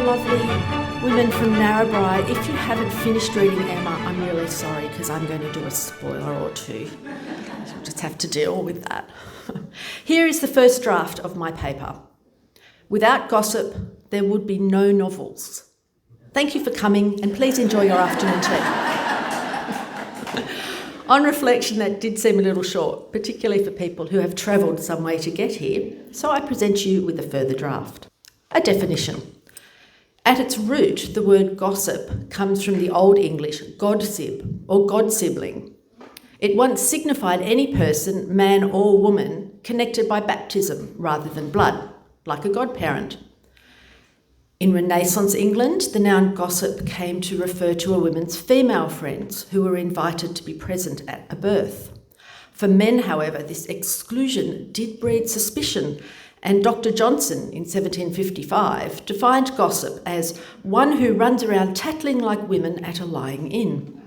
lovely women from Narrabri. If you haven't finished reading Emma, I'm really sorry because I'm going to do a spoiler or two. You'll just have to deal with that. Here is the first draft of my paper. Without gossip, there would be no novels. Thank you for coming and please enjoy your afternoon tea. On reflection, that did seem a little short, particularly for people who have travelled some way to get here, so I present you with a further draft. A definition. At its root, the word gossip comes from the Old English godsib or godsibling. It once signified any person, man or woman, connected by baptism rather than blood, like a godparent. In Renaissance England, the noun gossip came to refer to a woman's female friends who were invited to be present at a birth. For men, however, this exclusion did breed suspicion, and Dr. Johnson in 1755 defined gossip as one who runs around tattling like women at a lying in.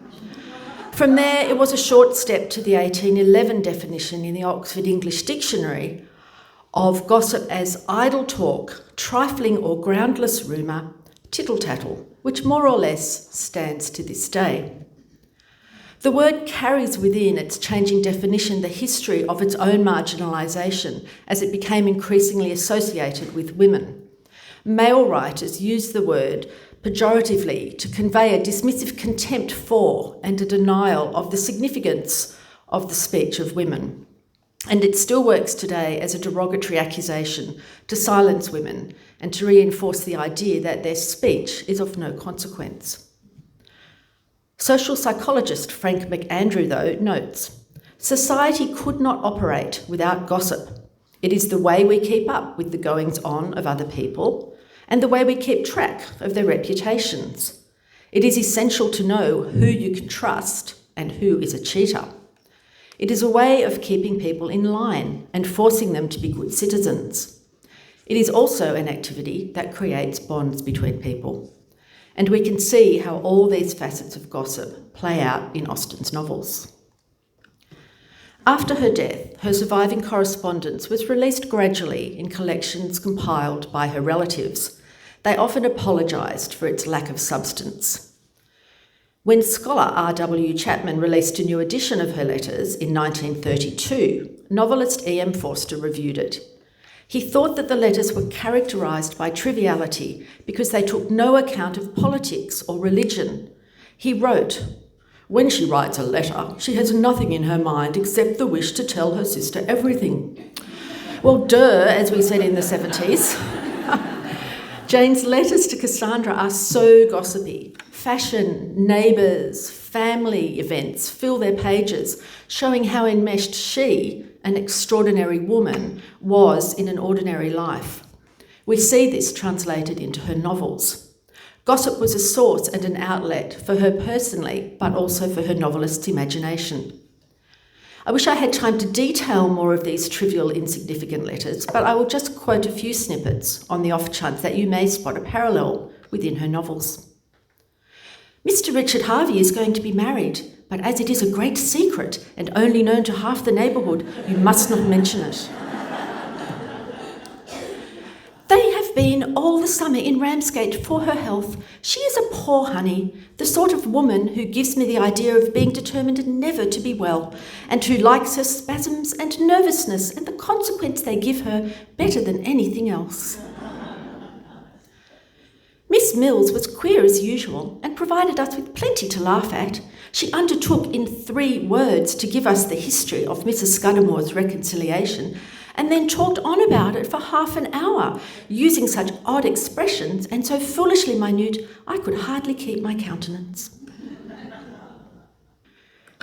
From there, it was a short step to the 1811 definition in the Oxford English Dictionary of gossip as idle talk, trifling or groundless rumour, tittle-tattle, which more or less stands to this day. The word carries within its changing definition the history of its own marginalisation as it became increasingly associated with women. Male writers used the word pejoratively to convey a dismissive contempt for and a denial of the significance of the speech of women. And it still works today as a derogatory accusation to silence women and to reinforce the idea that their speech is of no consequence. Social psychologist Frank McAndrew, though, notes, society could not operate without gossip. It is the way we keep up with the goings-on of other people and the way we keep track of their reputations. It is essential to know who you can trust and who is a cheater. It is a way of keeping people in line and forcing them to be good citizens. It is also an activity that creates bonds between people. And we can see how all these facets of gossip play out in Austen's novels. After her death, her surviving correspondence was released gradually in collections compiled by her relatives. They often apologised for its lack of substance. When scholar R.W. Chapman released a new edition of her letters in 1932, novelist E.M. Forster reviewed it. He thought that the letters were characterised by triviality because they took no account of politics or religion. He wrote, "When she writes a letter, she has nothing in her mind except the wish to tell her sister everything." Well, as we said in the 70s. Jane's letters to Cassandra are so gossipy. Fashion, neighbours, family events fill their pages, showing how enmeshed she, an extraordinary woman, was in an ordinary life. We see this translated into her novels. Gossip was a source and an outlet for her personally, but also for her novelist's imagination. I wish I had time to detail more of these trivial, insignificant letters, but I will just quote a few snippets on the off chance that you may spot a parallel within her novels. "Mr. Richard Harvey is going to be married, but as it is a great secret and only known to half the neighbourhood, you must not mention it. They have been all the summer in Ramsgate for her health. She is a poor honey, the sort of woman who gives me the idea of being determined never to be well, and who likes her spasms and nervousness and the consequence they give her better than anything else. Miss Mills was queer as usual and provided us with plenty to laugh at. She undertook in 3 words to give us the history of Mrs. Scudamore's reconciliation and then talked on about it for half an hour, using such odd expressions and so foolishly minute I could hardly keep my countenance."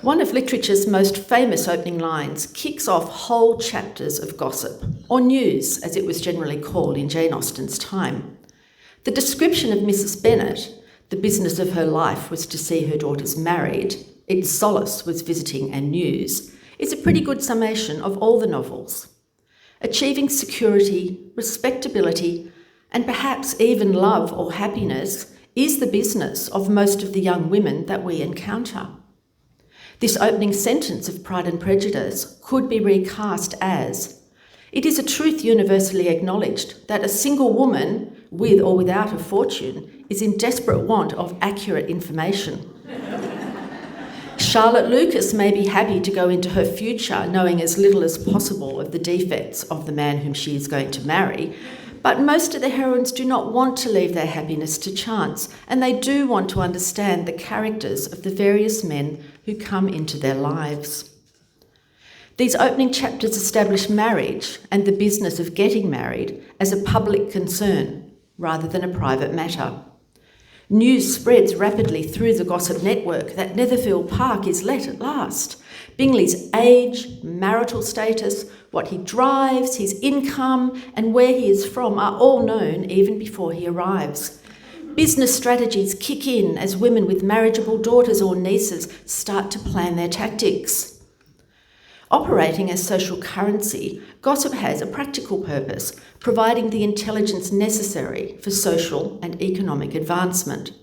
One of literature's most famous opening lines kicks off whole chapters of gossip, or news as it was generally called in Jane Austen's time. The description of Mrs. Bennet, the business of her life was to see her daughters married, its solace was visiting and news, is a pretty good summation of all the novels. Achieving security, respectability, and perhaps even love or happiness is the business of most of the young women that we encounter. This opening sentence of Pride and Prejudice could be recast as, It is a truth universally acknowledged that a single woman, with or without a fortune, is in desperate want of accurate information. Charlotte Lucas may be happy to go into her future knowing as little as possible of the defects of the man whom she is going to marry, but most of the heroines do not want to leave their happiness to chance, and they do want to understand the characters of the various men who come into their lives. These opening chapters establish marriage and the business of getting married as a public concern rather than a private matter. News spreads rapidly through the gossip network that Netherfield Park is let at last. Bingley's age, marital status, what he drives, his income, and where he is from are all known even before he arrives. Business strategies kick in as women with marriageable daughters or nieces start to plan their tactics. Operating as social currency, gossip has a practical purpose, providing the intelligence necessary for social and economic advancement.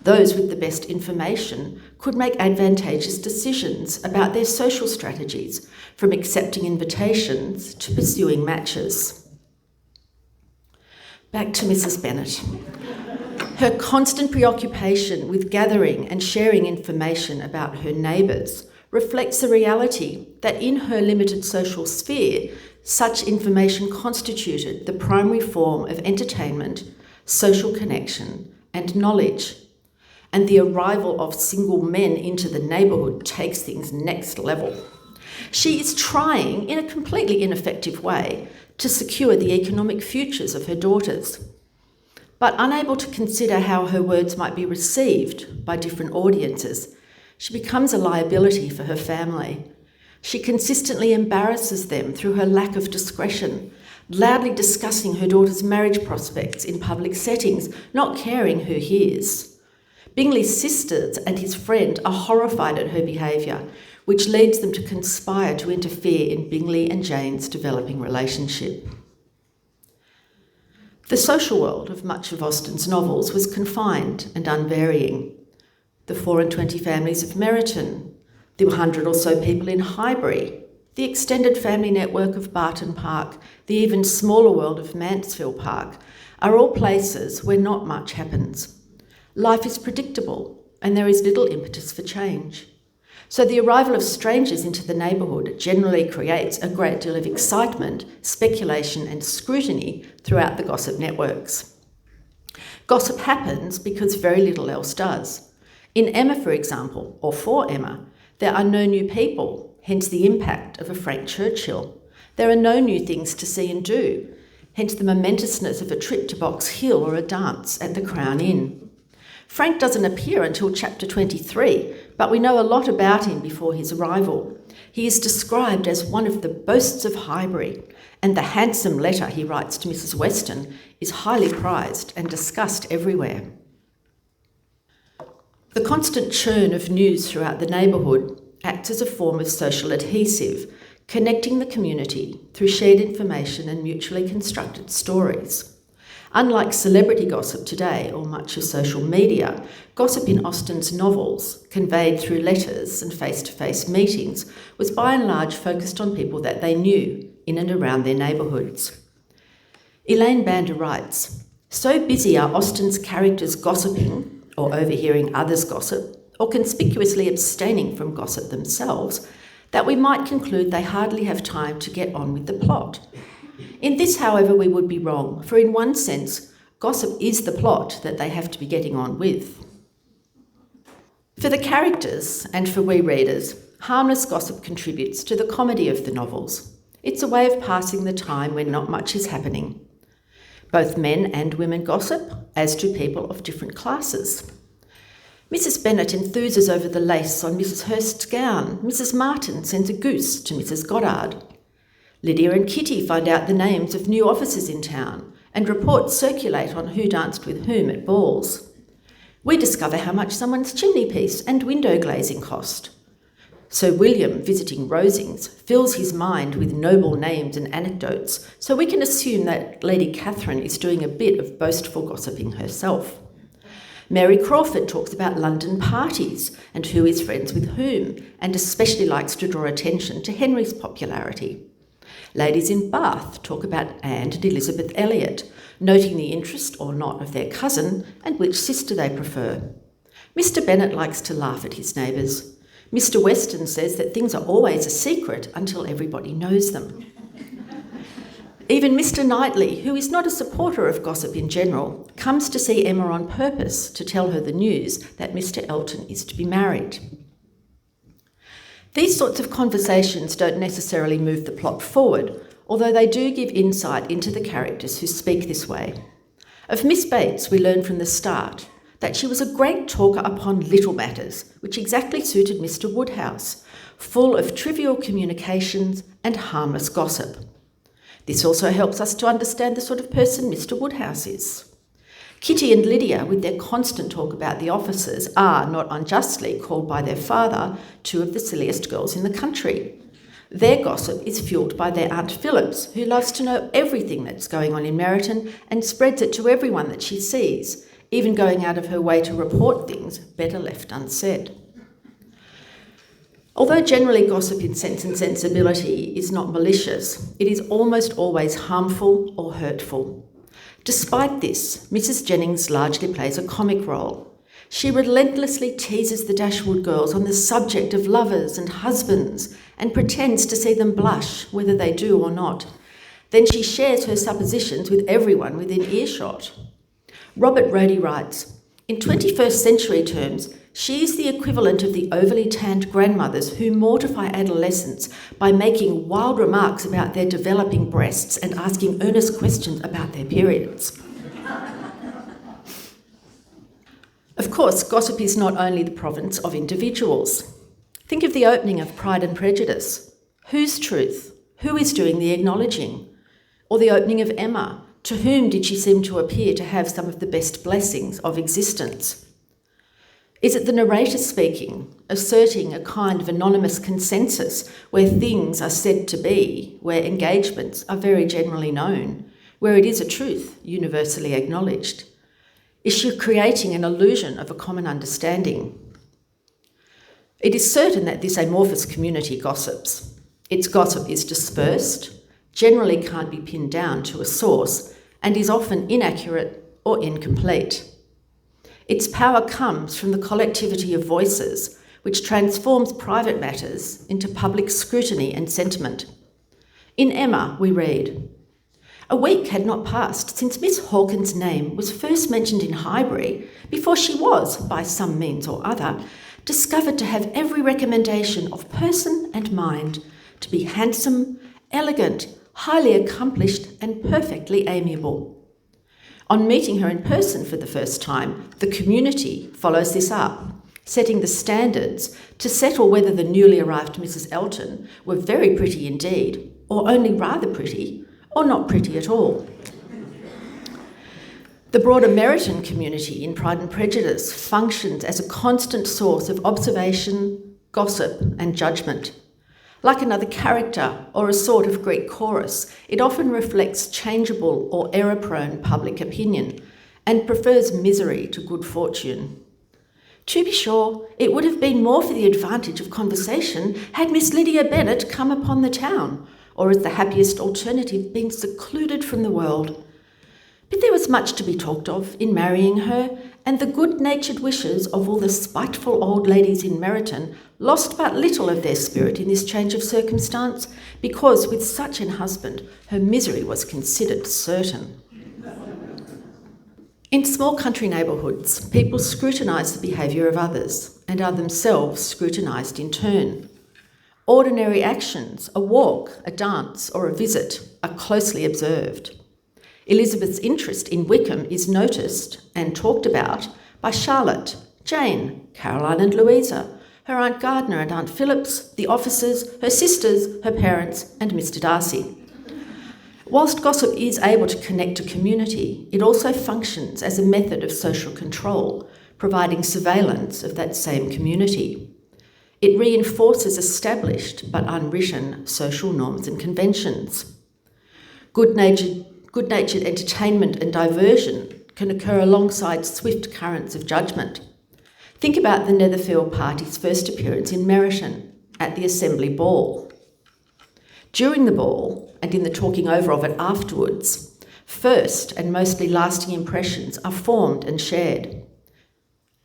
Those with the best information could make advantageous decisions about their social strategies, from accepting invitations to pursuing matches. Back to Mrs. Bennet. Her constant preoccupation with gathering and sharing information about her neighbours reflects the reality that in her limited social sphere, such information constituted the primary form of entertainment, social connection, and knowledge. And the arrival of single men into the neighbourhood takes things next level. She is trying, in a completely ineffective way, to secure the economic futures of her daughters. But unable to consider how her words might be received by different audiences, she becomes a liability for her family. She consistently embarrasses them through her lack of discretion, loudly discussing her daughter's marriage prospects in public settings, not caring who hears. Bingley's sisters and his friend are horrified at her behaviour, which leads them to conspire to interfere in Bingley and Jane's developing relationship. The social world of much of Austen's novels was confined and unvarying. The 24 families of Meryton, the 100 or so people in Highbury, the extended family network of Barton Park, the even smaller world of Mansfield Park, are all places where not much happens. Life is predictable and there is little impetus for change. So the arrival of strangers into the neighbourhood generally creates a great deal of excitement, speculation and scrutiny throughout the gossip networks. Gossip happens because very little else does. In Emma, for example, or for Emma, there are no new people, hence the impact of a Frank Churchill. There are no new things to see and do, hence the momentousness of a trip to Box Hill or a dance at the Crown Inn. Frank doesn't appear until chapter 23, but we know a lot about him before his arrival. He is described as one of the boasts of Highbury, and the handsome letter he writes to Mrs. Weston is highly prized and discussed everywhere. The constant churn of news throughout the neighbourhood acts as a form of social adhesive, connecting the community through shared information and mutually constructed stories. Unlike celebrity gossip today or much of social media, gossip in Austen's novels, conveyed through letters and face-to-face meetings, was by and large focused on people that they knew in and around their neighbourhoods. Elaine Bander writes, "So busy are Austen's characters gossiping, or overhearing others gossip, or conspicuously abstaining from gossip themselves, that we might conclude they hardly have time to get on with the plot. In this, however, we would be wrong, for in one sense, gossip is the plot that they have to be getting on with." For the characters, and for we readers, harmless gossip contributes to the comedy of the novels. It's a way of passing the time when not much is happening. Both men and women gossip, as do people of different classes. Mrs. Bennet enthuses over the lace on Mrs. Hurst's gown. Mrs. Martin sends a goose to Mrs. Goddard. Lydia and Kitty find out the names of new officers in town, and reports circulate on who danced with whom at balls. We discover how much someone's chimney piece and window glazing cost. Sir William, visiting Rosings, fills his mind with noble names and anecdotes, so we can assume that Lady Catherine is doing a bit of boastful gossiping herself. Mary Crawford talks about London parties and who is friends with whom, and especially likes to draw attention to Henry's popularity. Ladies in Bath talk about Anne and Elizabeth Elliot, noting the interest or not of their cousin and which sister they prefer. Mr Bennet likes to laugh at his neighbours. Mr Weston says that things are always a secret until everybody knows them. Even Mr Knightley, who is not a supporter of gossip in general, comes to see Emma on purpose to tell her the news that Mr Elton is to be married. These sorts of conversations don't necessarily move the plot forward, although they do give insight into the characters who speak this way. Of Miss Bates, we learn from the start that she was a great talker upon little matters, which exactly suited Mr Woodhouse, full of trivial communications and harmless gossip. This also helps us to understand the sort of person Mr Woodhouse is. Kitty and Lydia, with their constant talk about the officers, are, not unjustly, called by their father two of the silliest girls in the country. Their gossip is fuelled by their Aunt Phillips, who loves to know everything that's going on in Meryton and spreads it to everyone that she sees, even going out of her way to report things better left unsaid. Although generally gossip in Sense and Sensibility is not malicious, it is almost always harmful or hurtful. Despite this, Mrs Jennings largely plays a comic role. She relentlessly teases the Dashwood girls on the subject of lovers and husbands and pretends to see them blush, whether they do or not. Then she shares her suppositions with everyone within earshot. Robert Roddy writes, "In 21st century terms, she is the equivalent of the overly tanned grandmothers who mortify adolescents by making wild remarks about their developing breasts and asking earnest questions about their periods." Of course, gossip is not only the province of individuals. Think of the opening of Pride and Prejudice. Whose truth? Who is doing the acknowledging? Or the opening of Emma. To whom did she seem to appear to have some of the best blessings of existence? Is it the narrator speaking, asserting a kind of anonymous consensus where things are said to be, where engagements are very generally known, where it is a truth universally acknowledged? Is she creating an illusion of a common understanding? It is certain that this amorphous community gossips. Its gossip is dispersed, generally can't be pinned down to a source, and is often inaccurate or incomplete. Its power comes from the collectivity of voices, which transforms private matters into public scrutiny and sentiment. In Emma, we read, "A week had not passed since Miss Hawkins's name was first mentioned in Highbury before she was, by some means or other, discovered to have every recommendation of person and mind, to be handsome, elegant, highly accomplished, and perfectly amiable. On meeting her in person for the first time, the community follows this up, setting the standards to settle whether the newly arrived Mrs Elton were very pretty indeed, or only rather pretty, or not pretty at all." The broader Meryton community in Pride and Prejudice functions as a constant source of observation, gossip, and judgment. Like another character or a sort of Greek chorus, it often reflects changeable or error-prone public opinion and prefers misery to good fortune. To be sure, it would have been more for the advantage of conversation had Miss Lydia Bennet come upon the town, or as the happiest alternative been secluded from the world. But there was much to be talked of in marrying her, and the good-natured wishes of all the spiteful old ladies in Meryton lost but little of their spirit in this change of circumstance, because with such an husband her misery was considered certain. In small country neighbourhoods, people scrutinise the behaviour of others and are themselves scrutinised in turn. Ordinary actions, a walk, a dance, or a visit, are closely observed. Elizabeth's interest in Wickham is noticed and talked about by Charlotte, Jane, Caroline and Louisa, her Aunt Gardner and Aunt Phillips, the officers, her sisters, her parents, and Mr Darcy. Whilst gossip is able to connect a community, it also functions as a method of social control, providing surveillance of that same community. It reinforces established but unwritten social norms and conventions. Good-natured entertainment and diversion can occur alongside swift currents of judgment. Think about the Netherfield party's first appearance in Marion at the Assembly Ball. During the ball, and in the talking over of it afterwards, first and mostly lasting impressions are formed and shared.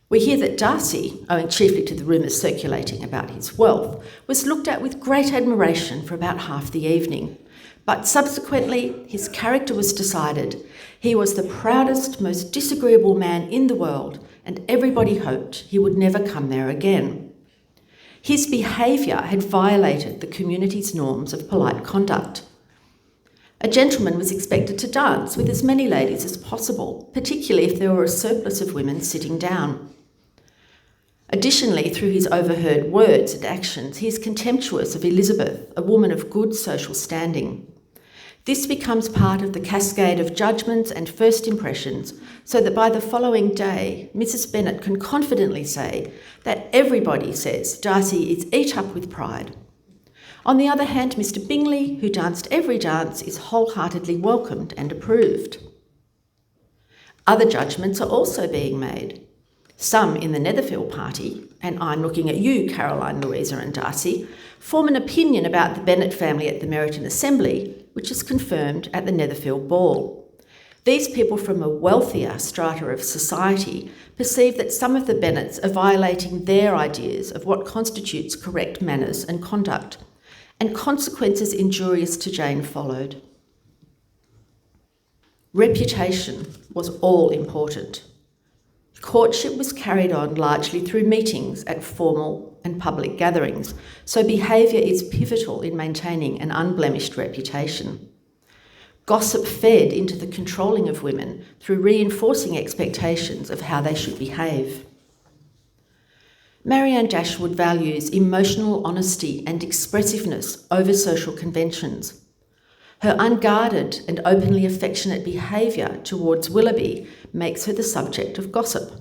We hear that Darcy, owing chiefly to the rumours circulating about his wealth, was looked at with great admiration for about half the evening, but subsequently his character was decided. He was the proudest, most disagreeable man in the world, and everybody hoped he would never come there again. His behaviour had violated the community's norms of polite conduct. A gentleman was expected to dance with as many ladies as possible, particularly if there were a surplus of women sitting down. Additionally, through his overheard words and actions, he is contemptuous of Elizabeth, a woman of good social standing. This becomes part of the cascade of judgments and first impressions, so that by the following day, Mrs Bennet can confidently say that everybody says Darcy is eat up with pride. On the other hand, Mr Bingley, who danced every dance, is wholeheartedly welcomed and approved. Other judgments are also being made. Some in the Netherfield party, and I'm looking at you, Caroline, Louisa and Darcy, form an opinion about the Bennet family at the Meryton Assembly, which is confirmed at the Netherfield ball. These people from a wealthier strata of society perceive that some of the Bennets are violating their ideas of what constitutes correct manners and conduct, and consequences injurious to Jane followed. Reputation was all important. Courtship was carried on largely through meetings at formal and public gatherings, so behaviour is pivotal in maintaining an unblemished reputation. Gossip fed into the controlling of women through reinforcing expectations of how they should behave. Marion Dashwood values emotional honesty and expressiveness over social conventions. Her unguarded and openly affectionate behaviour towards Willoughby makes her the subject of gossip.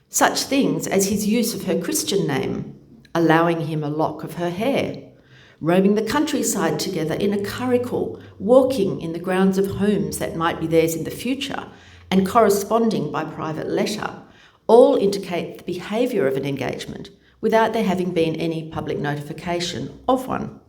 Such things as his use of her Christian name, allowing him a lock of her hair, roaming the countryside together in a curricle, walking in the grounds of homes that might be theirs in the future, and corresponding by private letter, all indicate the behaviour of an engagement without there having been any public notification of one.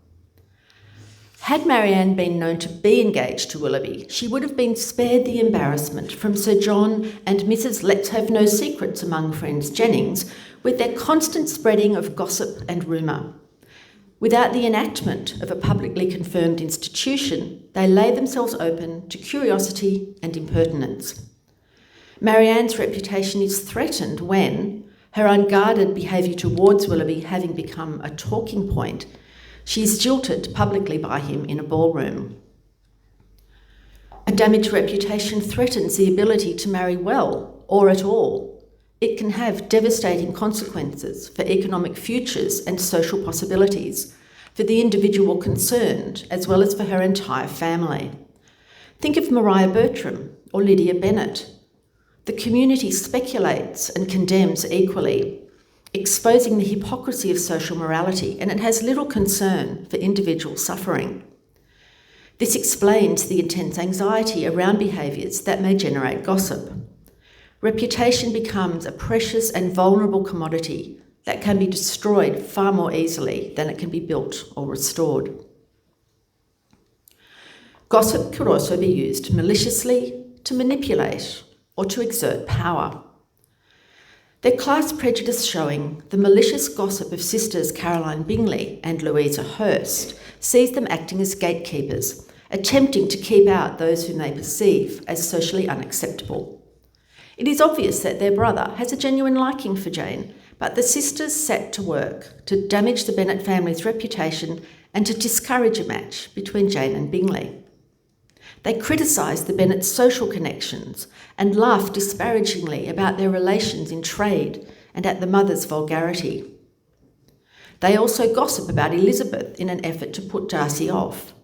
Had Marianne been known to be engaged to Willoughby, she would have been spared the embarrassment from Sir John and Mrs Let's Have No Secrets Among Friends Jennings, with their constant spreading of gossip and rumour. Without the enactment of a publicly confirmed institution, they lay themselves open to curiosity and impertinence. Marianne's reputation is threatened when, her unguarded behaviour towards Willoughby having become a talking point, she is jilted publicly by him in a ballroom. A damaged reputation threatens the ability to marry well, or at all. It can have devastating consequences for economic futures and social possibilities, for the individual concerned, as well as for her entire family. Think of Maria Bertram or Lydia Bennet. The community speculates and condemns equally, exposing the hypocrisy of social morality, and it has little concern for individual suffering. This explains the intense anxiety around behaviours that may generate gossip. Reputation becomes a precious and vulnerable commodity that can be destroyed far more easily than it can be built or restored. Gossip could also be used maliciously to manipulate or to exert power. Their class prejudice showing, the malicious gossip of sisters Caroline Bingley and Louisa Hurst sees them acting as gatekeepers, attempting to keep out those whom they perceive as socially unacceptable. It is obvious that their brother has a genuine liking for Jane, but the sisters set to work to damage the Bennet family's reputation and to discourage a match between Jane and Bingley. They criticised the Bennets' social connections and laughed disparagingly about their relations in trade and at the mother's vulgarity. They also gossip about Elizabeth in an effort to put Darcy off.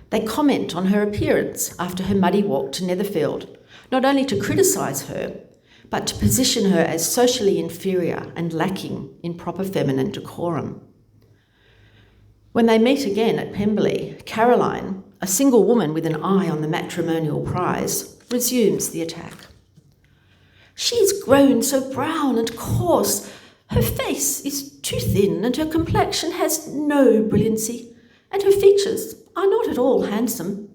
They comment on her appearance after her muddy walk to Netherfield, not only to criticise her, but to position her as socially inferior and lacking in proper feminine decorum. When they meet again at Pemberley, Caroline, a single woman with an eye on the matrimonial prize, resumes the attack. "She's grown so brown and coarse. Her face is too thin and her complexion has no brilliancy, and her features are not at all handsome.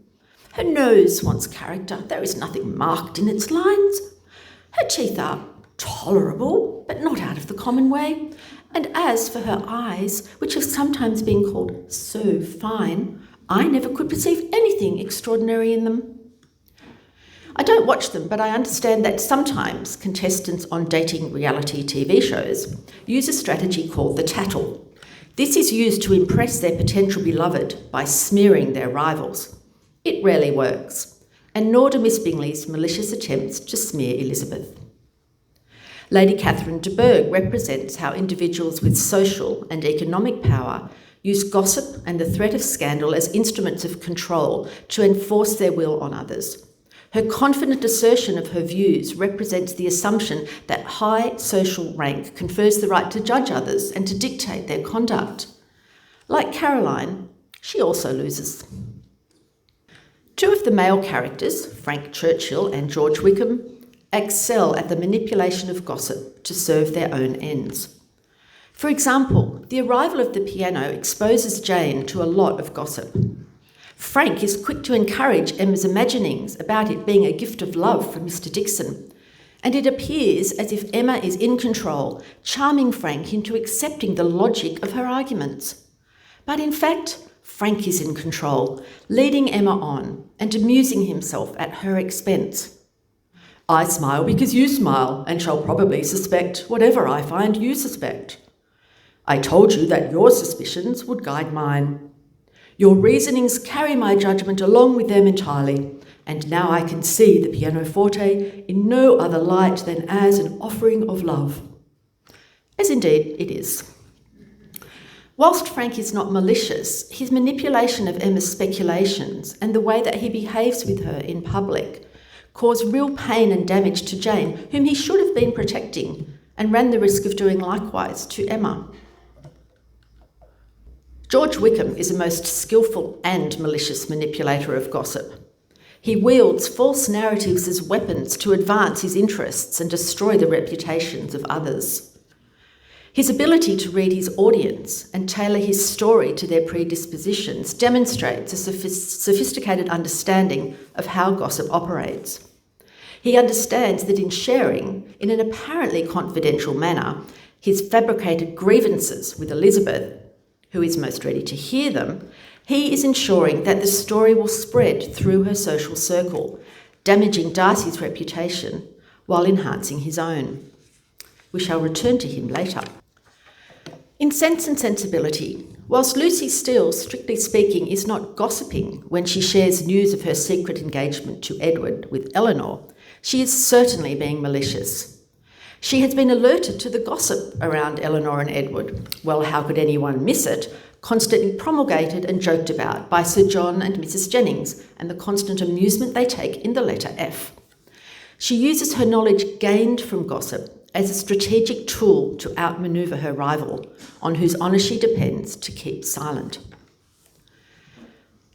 Her nose wants character. There is nothing marked in its lines. Her teeth are tolerable, but not out of the common way. And as for her eyes, which have sometimes been called so fine, I never could perceive anything extraordinary in them. I don't watch them, but I understand that sometimes contestants on dating reality TV shows use a strategy called the tattle. This is used to impress their potential beloved by smearing their rivals. It rarely works, and nor do Miss Bingley's malicious attempts to smear Elizabeth. Lady Catherine de Bourgh represents how individuals with social and economic power use gossip and the threat of scandal as instruments of control to enforce their will on others. Her confident assertion of her views represents the assumption that high social rank confers the right to judge others and to dictate their conduct. Like Caroline, she also loses. Two of the male characters, Frank Churchill and George Wickham, excel at the manipulation of gossip to serve their own ends. For example, the arrival of the piano exposes Jane to a lot of gossip. Frank is quick to encourage Emma's imaginings about it being a gift of love from Mr. Dixon, and it appears as if Emma is in control, charming Frank into accepting the logic of her arguments. But in fact, Frank is in control, leading Emma on and amusing himself at her expense. I smile because you smile, and shall probably suspect whatever I find you suspect. I told you that your suspicions would guide mine. Your reasonings carry my judgment along with them entirely, and now I can see the pianoforte in no other light than as an offering of love. As indeed it is. Whilst Frank is not malicious, his manipulation of Emma's speculations and the way that he behaves with her in public cause real pain and damage to Jane, whom he should have been protecting, and ran the risk of doing likewise to Emma. George Wickham is a most skillful and malicious manipulator of gossip. He wields false narratives as weapons to advance his interests and destroy the reputations of others. His ability to read his audience and tailor his story to their predispositions demonstrates a sophisticated understanding of how gossip operates. He understands that in sharing, in an apparently confidential manner, his fabricated grievances with Elizabeth, who is most ready to hear them, he is ensuring that the story will spread through her social circle, damaging Darcy's reputation while enhancing his own. We shall return to him later. In Sense and Sensibility, whilst Lucy Steele, strictly speaking, is not gossiping when she shares news of her secret engagement to Edward with Eleanor, she is certainly being malicious. She has been alerted to the gossip around Eleanor and Edward. Well, how could anyone miss it? Constantly promulgated and joked about by Sir John and Mrs. Jennings, and the constant amusement they take in the letter F. She uses her knowledge gained from gossip as a strategic tool to outmaneuver her rival, on whose honour she depends to keep silent.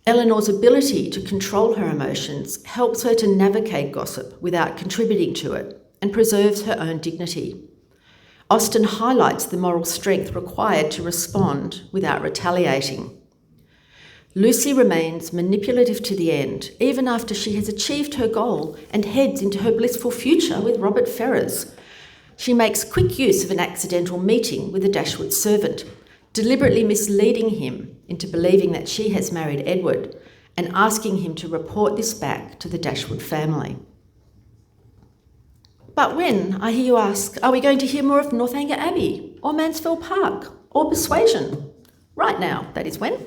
Eleanor's ability to control her emotions helps her to navigate gossip without contributing to it, and preserves her own dignity. Austen highlights the moral strength required to respond without retaliating. Lucy remains manipulative to the end, even after she has achieved her goal and heads into her blissful future with Robert Ferrars. She makes quick use of an accidental meeting with a Dashwood servant, deliberately misleading him into believing that she has married Edward and asking him to report this back to the Dashwood family. But when, I hear you ask, are we going to hear more of Northanger Abbey or Mansfield Park or Persuasion? Right now, that is when.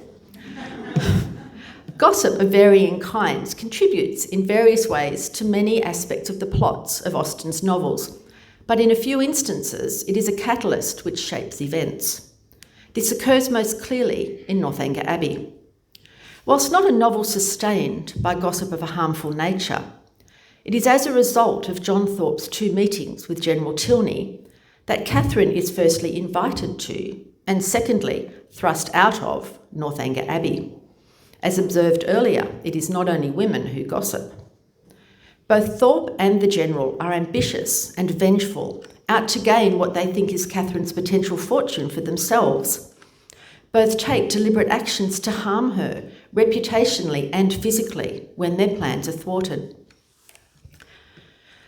Gossip of varying kinds contributes in various ways to many aspects of the plots of Austen's novels, but in a few instances it is a catalyst which shapes events. This occurs most clearly in Northanger Abbey. Whilst not a novel sustained by gossip of a harmful nature, it is as a result of John Thorpe's 2 meetings with General Tilney that Catherine is firstly invited to, and secondly, thrust out of, Northanger Abbey. As observed earlier, it is not only women who gossip. Both Thorpe and the General are ambitious and vengeful, out to gain what they think is Catherine's potential fortune for themselves. Both take deliberate actions to harm her, reputationally and physically, when their plans are thwarted.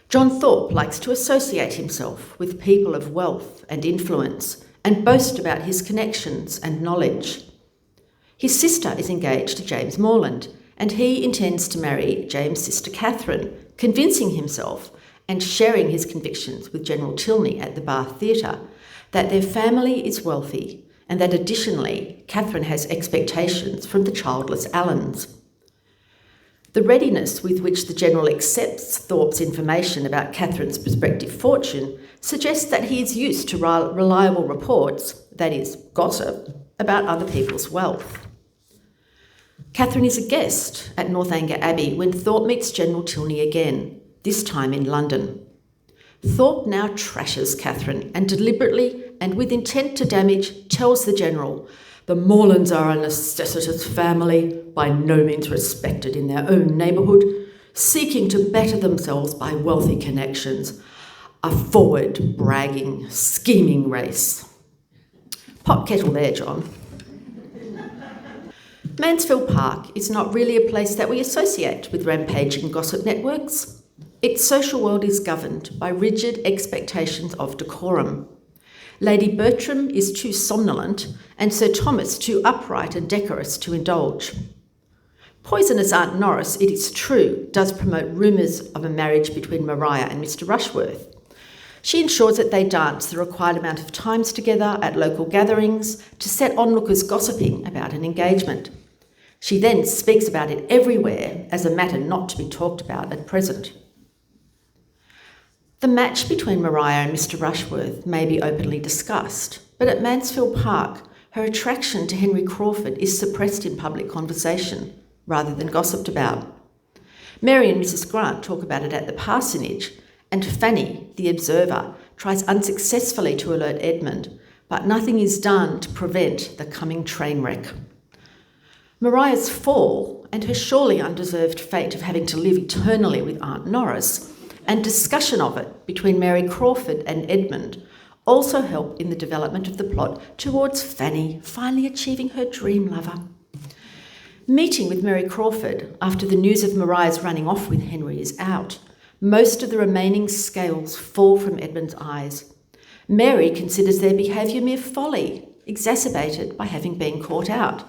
John Thorpe likes to associate himself with people of wealth and influence and boast about his connections and knowledge. His sister is engaged to James Morland, and he intends to marry James' sister Catherine, convincing himself and sharing his convictions with General Tilney at the Bath Theatre that their family is wealthy and that additionally Catherine has expectations from the childless Allens. The readiness with which the General accepts Thorpe's information about Catherine's prospective fortune suggests that he is used to reliable reports, that is, gossip, about other people's wealth. Catherine is a guest at Northanger Abbey when Thorpe meets General Tilney again, this time in London. Thorpe now trashes Catherine and deliberately and with intent to damage tells the General, "The Morlands are a necessitous family, by no means respected in their own neighbourhood, seeking to better themselves by wealthy connections. A forward, bragging, scheming race." Pot kettle there, John. Mansfield Park is not really a place that we associate with rampaging gossip networks. Its social world is governed by rigid expectations of decorum. Lady Bertram is too somnolent and Sir Thomas too upright and decorous to indulge. Poisonous Aunt Norris, it is true, does promote rumours of a marriage between Mariah and Mr Rushworth. She ensures that they dance the required amount of times together at local gatherings to set onlookers gossiping about an engagement. She then speaks about it everywhere as a matter not to be talked about at present. The match between Mariah and Mr Rushworth may be openly discussed, but at Mansfield Park, her attraction to Henry Crawford is suppressed in public conversation, rather than gossiped about. Mary and Mrs Grant talk about it at the parsonage, and Fanny, the observer, tries unsuccessfully to alert Edmund, but nothing is done to prevent the coming train wreck. Mariah's fall, and her surely undeserved fate of having to live eternally with Aunt Norris, and discussion of it between Mary Crawford and Edmund also help in the development of the plot towards Fanny finally achieving her dream lover. Meeting with Mary Crawford after the news of Mariah's running off with Henry is out, most of the remaining scales fall from Edmund's eyes. Mary considers their behaviour mere folly, exacerbated by having been caught out.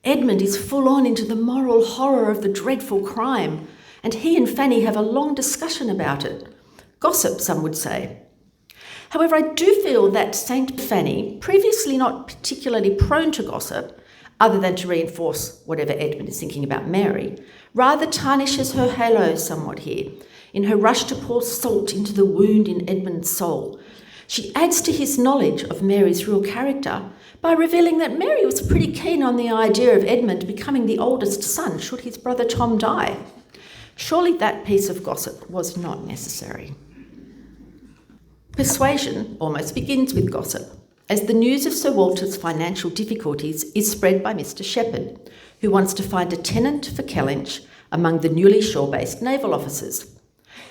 Edmund is full on into the moral horror of the dreadful crime, and he and Fanny have a long discussion about it. Gossip, some would say. However, I do feel that Saint Fanny, previously not particularly prone to gossip, other than to reinforce whatever Edmund is thinking about Mary, rather tarnishes her halo somewhat here, in her rush to pour salt into the wound in Edmund's soul. She adds to his knowledge of Mary's real character by revealing that Mary was pretty keen on the idea of Edmund becoming the oldest son should his brother Tom die. Surely that piece of gossip was not necessary. Persuasion almost begins with gossip, as the news of Sir Walter's financial difficulties is spread by Mr Shepherd, who wants to find a tenant for Kellynch among the newly shore-based naval officers.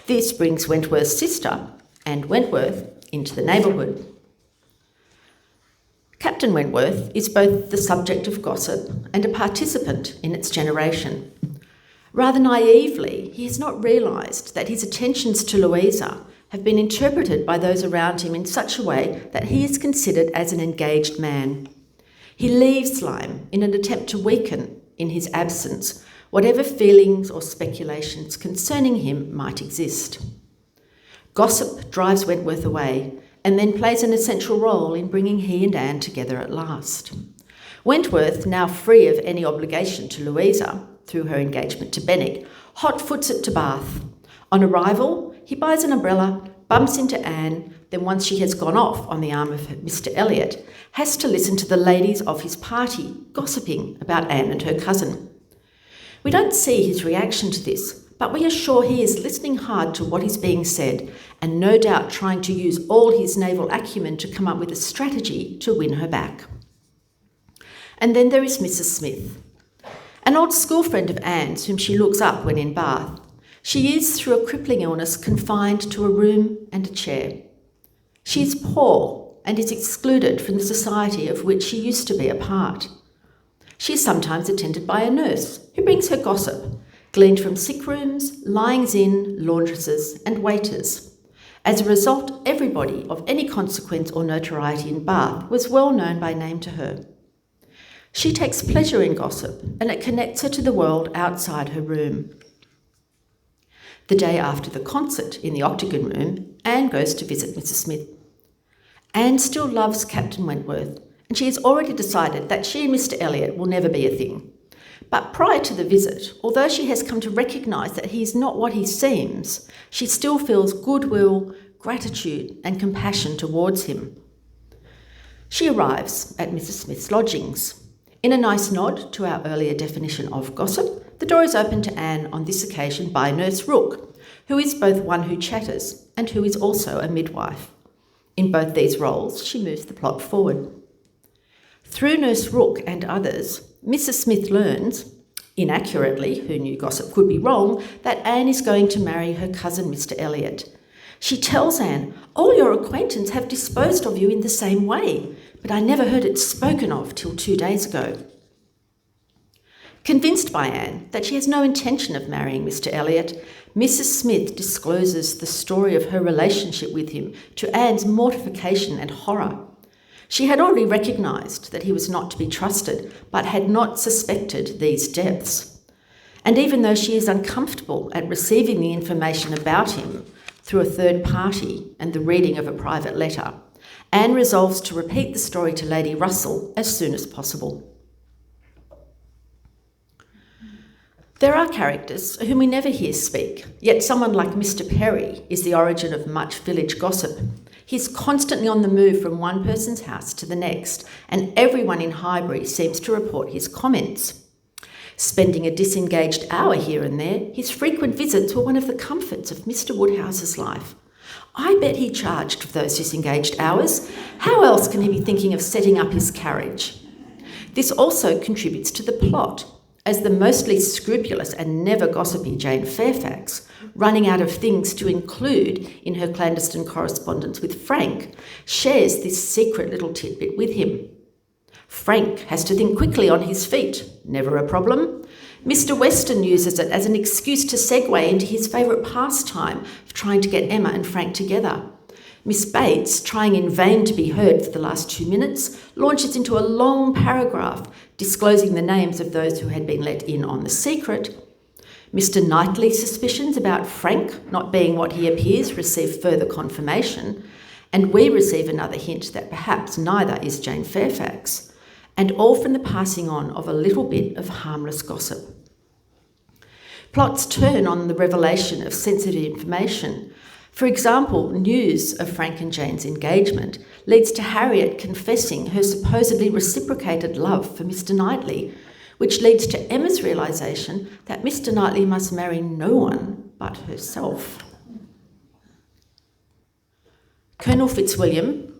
This brings Wentworth's sister and Wentworth into the neighbourhood. Captain Wentworth is both the subject of gossip and a participant in its generation. Rather naively, he has not realised that his attentions to Louisa have been interpreted by those around him in such a way that he is considered as an engaged man. He leaves Lyme in an attempt to weaken, in his absence, whatever feelings or speculations concerning him might exist. Gossip drives Wentworth away and then plays an essential role in bringing he and Anne together at last. Wentworth, now free of any obligation to Louisa, through her engagement to Bennet, hot-foots it to Bath. On arrival, he buys an umbrella, bumps into Anne, then once she has gone off on the arm of Mr Elliot, has to listen to the ladies of his party gossiping about Anne and her cousin. We don't see his reaction to this, but we are sure he is listening hard to what is being said and no doubt trying to use all his naval acumen to come up with a strategy to win her back. And then there is Mrs Smith, an old school friend of Anne's whom she looks up when in Bath. She is, through a crippling illness, confined to a room and a chair. She is poor and is excluded from the society of which she used to be a part. She is sometimes attended by a nurse who brings her gossip, gleaned from sick rooms, lyings-in, laundresses and waiters. As a result, everybody of any consequence or notoriety in Bath was well known by name to her. She takes pleasure in gossip, and it connects her to the world outside her room. The day after the concert in the Octagon Room, Anne goes to visit Mrs. Smith. Anne still loves Captain Wentworth, and she has already decided that she and Mr. Elliot will never be a thing. But prior to the visit, although she has come to recognise that he is not what he seems, she still feels goodwill, gratitude and compassion towards him. She arrives at Mrs. Smith's lodgings. In a nice nod to our earlier definition of gossip, the door is opened to Anne on this occasion by Nurse Rook, who is both one who chatters and who is also a midwife. In both these roles, she moves the plot forward. Through Nurse Rook and others, Mrs. Smith learns, inaccurately, who knew gossip could be wrong, that Anne is going to marry her cousin Mr. Elliot. She tells Anne, "All your acquaintance have disposed of you in the same way, but I never heard it spoken of till 2 days ago." Convinced by Anne that she has no intention of marrying Mr. Elliot, Mrs. Smith discloses the story of her relationship with him to Anne's mortification and horror. She had already recognised that he was not to be trusted, but had not suspected these depths. And even though she is uncomfortable at receiving the information about him through a third party and the reading of a private letter, Anne resolves to repeat the story to Lady Russell as soon as possible. There are characters whom we never hear speak, yet someone like Mr. Perry is the origin of much village gossip. He's constantly on the move from one person's house to the next, and everyone in Highbury seems to report his comments. Spending a disengaged hour here and there, his frequent visits were one of the comforts of Mr. Woodhouse's life. I bet he charged for those disengaged hours. How else can he be thinking of setting up his carriage? This also contributes to the plot, as the mostly scrupulous and never gossipy Jane Fairfax, running out of things to include in her clandestine correspondence with Frank, shares this secret little tidbit with him. Frank has to think quickly on his feet, never a problem. Mr. Weston uses it as an excuse to segue into his favourite pastime of trying to get Emma and Frank together. Miss Bates, trying in vain to be heard for the last 2 minutes, launches into a long paragraph disclosing the names of those who had been let in on the secret. Mr. Knightley's suspicions about Frank not being what he appears receive further confirmation, and we receive another hint that perhaps neither is Jane Fairfax, and all from the passing on of a little bit of harmless gossip. Plots turn on the revelation of sensitive information. For example, news of Frank and Jane's engagement leads to Harriet confessing her supposedly reciprocated love for Mr. Knightley, which leads to Emma's realisation that Mr. Knightley must marry no one but herself. Colonel Fitzwilliam,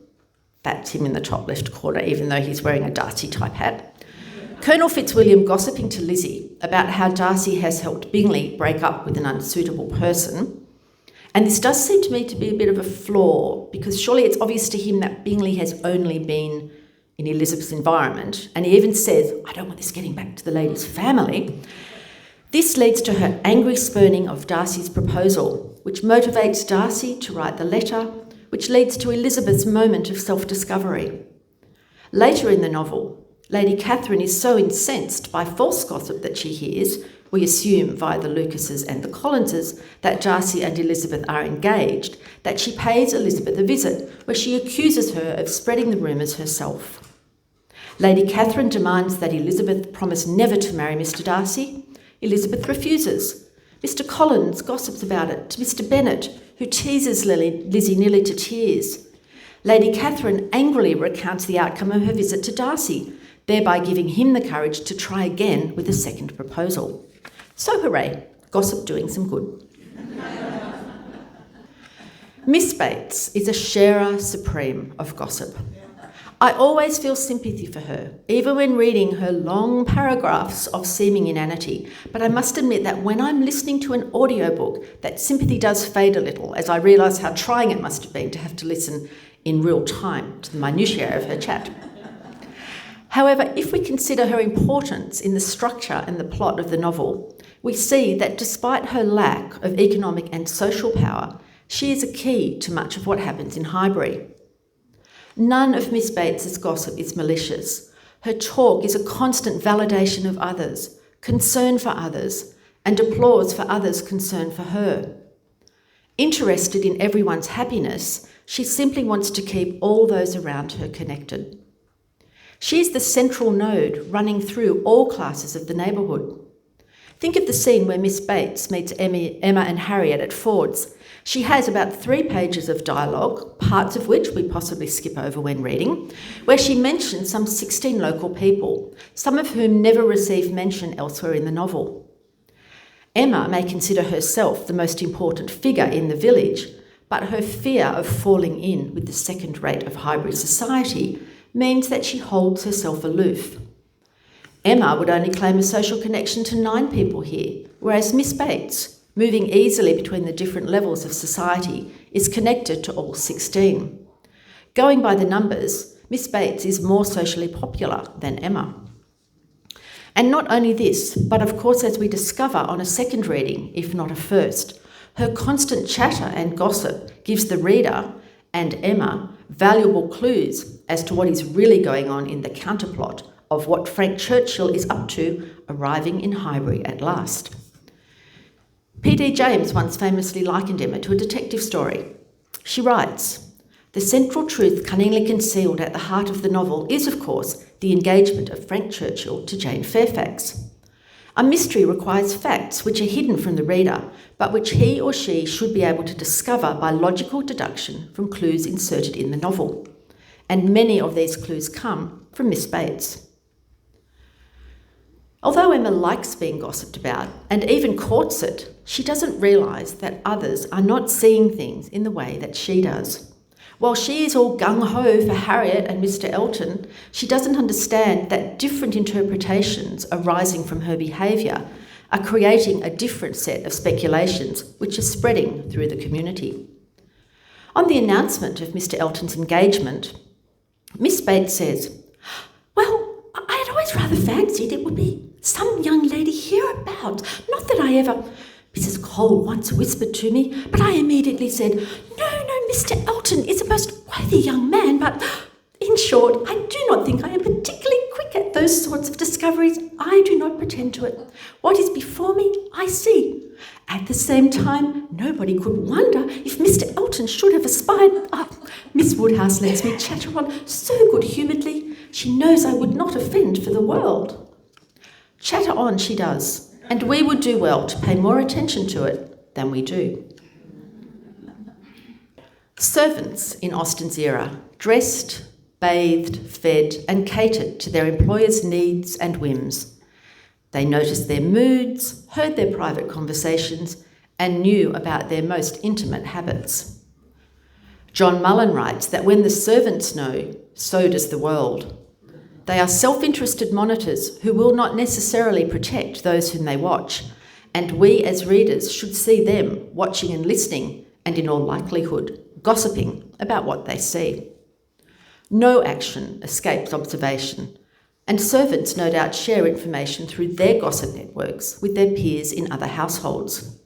that's him in the top left corner, even though he's wearing a Darcy-type hat. Colonel Fitzwilliam gossiping to Lizzie about how Darcy has helped Bingley break up with an unsuitable person. And this does seem to me to be a bit of a flaw, because surely it's obvious to him that Bingley has only been in Elizabeth's environment, and he even says, "I don't want this getting back to the lady's family." This leads to her angry spurning of Darcy's proposal, which motivates Darcy to write the letter, which leads to Elizabeth's moment of self-discovery. Later in the novel, Lady Catherine is so incensed by false gossip that she hears, we assume via the Lucases and the Collinses, that Darcy and Elizabeth are engaged, that she pays Elizabeth a visit where she accuses her of spreading the rumours herself. Lady Catherine demands that Elizabeth promise never to marry Mr. Darcy. Elizabeth refuses. Mr. Collins gossips about it to Mr. Bennet, who teases Lizzie nearly to tears. Lady Catherine angrily recounts the outcome of her visit to Darcy, thereby giving him the courage to try again with a second proposal. So hooray, gossip doing some good. Miss Bates is a sharer supreme of gossip. I always feel sympathy for her, even when reading her long paragraphs of seeming inanity, but I must admit that when I'm listening to an audiobook, that sympathy does fade a little as I realise how trying it must have been to have to listen in real time to the minutiae of her chat. However, if we consider her importance in the structure and the plot of the novel, we see that despite her lack of economic and social power, she is a key to much of what happens in Highbury. None of Miss Bates's gossip is malicious. Her talk is a constant validation of others, concern for others, and applause for others' concern for her. Interested in everyone's happiness, she simply wants to keep all those around her connected. She is the central node running through all classes of the neighbourhood. Think of the scene where Miss Bates meets Emma and Harriet at Ford's. She has about 3 pages of dialogue, parts of which we possibly skip over when reading, where she mentions some 16 local people, some of whom never receive mention elsewhere in the novel. Emma may consider herself the most important figure in the village, but her fear of falling in with the second rate of Highbury society means that she holds herself aloof. Emma would only claim a social connection to 9 people here, whereas Miss Bates, moving easily between the different levels of society, is connected to all 16. Going by the numbers, Miss Bates is more socially popular than Emma. And not only this, but of course, as we discover on a second reading, if not a first, her constant chatter and gossip gives the reader and Emma valuable clues as to what is really going on in the counterplot of what Frank Churchill is up to arriving in Highbury at last. P.D. James once famously likened Emma to a detective story. She writes, "The central truth cunningly concealed at the heart of the novel is, of course, the engagement of Frank Churchill to Jane Fairfax. A mystery requires facts which are hidden from the reader, but which he or she should be able to discover by logical deduction from clues inserted in the novel. And many of these clues come from Miss Bates." Although Emma likes being gossiped about and even courts it, she doesn't realise that others are not seeing things in the way that she does. While she is all gung-ho for Harriet and Mr Elton, she doesn't understand that different interpretations arising from her behaviour are creating a different set of speculations which are spreading through the community. On the announcement of Mr Elton's engagement, Miss Bates says, "Well, I had always rather fancied it would be some young lady hereabout. Not that I ever... Mrs Cole once whispered to me, but I immediately said, no, Mr Elton is a most worthy young man, but in short, I do not think I am particularly quick at those sorts of discoveries. I do not pretend to it. What is before me, I see. At the same time, nobody could wonder if Mr Elton should have espied... Miss Woodhouse lets me chatter on so good-humouredly. She knows I would not offend for the world." Chatter on she does, and we would do well to pay more attention to it than we do. Servants in Austen's era dressed, bathed, fed, and catered to their employers' needs and whims. They noticed their moods, heard their private conversations, and knew about their most intimate habits. John Mullen writes that when the servants know, so does the world. They are self-interested monitors who will not necessarily protect those whom they watch, and we as readers should see them watching and listening, and in all likelihood, gossiping about what they see. No action escapes observation, and servants no doubt share information through their gossip networks with their peers in other households.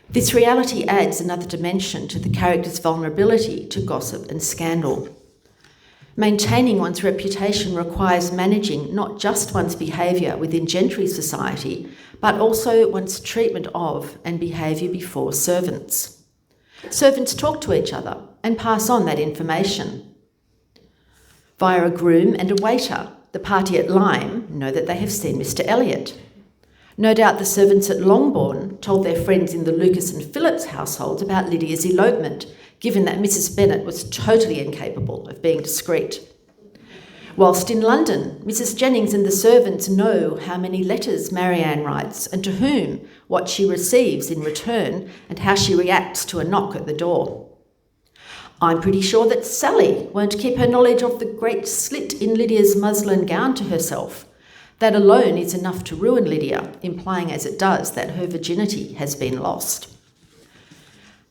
This reality adds another dimension to the character's vulnerability to gossip and scandal. Maintaining one's reputation requires managing not just one's behaviour within gentry society, but also one's treatment of and behaviour before servants. Servants talk to each other and pass on that information. Via a groom and a waiter, the party at Lyme know that they have seen Mr Elliot. No doubt the servants at Longbourn told their friends in the Lucas and Phillips households about Lydia's elopement, given that Mrs Bennet was totally incapable of being discreet. Whilst in London, Mrs Jennings and the servants know how many letters Marion writes and to whom, what she receives in return, and how she reacts to a knock at the door. I'm pretty sure that Sally won't keep her knowledge of the great slit in Lydia's muslin gown to herself. That alone is enough to ruin Lydia, implying as it does that her virginity has been lost.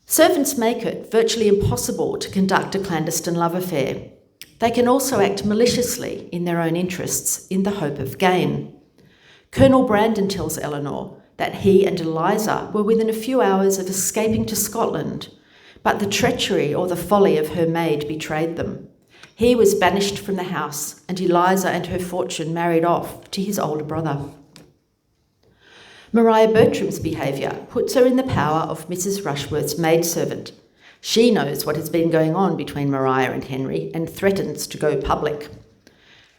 Servants make it virtually impossible to conduct a clandestine love affair. They can also act maliciously in their own interests in the hope of gain. Colonel Brandon tells Eleanor that he and Eliza were within a few hours of escaping to Scotland, but the treachery or the folly of her maid betrayed them. He was banished from the house, and Eliza and her fortune married off to his older brother. Maria Bertram's behaviour puts her in the power of Mrs. Rushworth's maidservant. She knows what has been going on between Maria and Henry and threatens to go public.